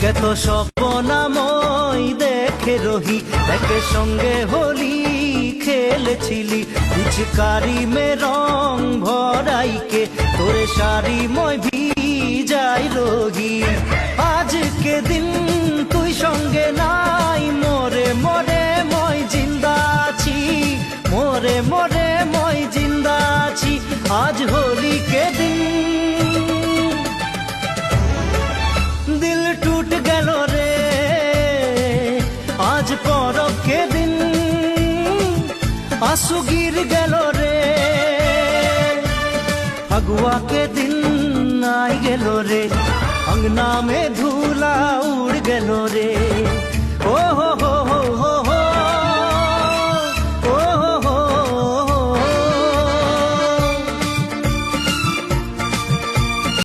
কত স্বপ্নাময় দেখে রহি, একে সঙ্গে হোলি খেলেছিলি, পিচকারি মে রং ভরাইকে তোরে শাড়ি মই ভিজাই রহি। আজকে দিন তুই সঙ্গে নাই, মোরে মোরে মই জিন্দা আছি, মোরে মোরে মই জিন্দা আছি। আজ হোলি কে দিন দিল টूट গেল রে, আজ পরব কে দিন आंसू गिर गेलो रे। फगुआ के दिन आई गेलो रे, अंगना में धूला उड़ गेलो रे। ओ हो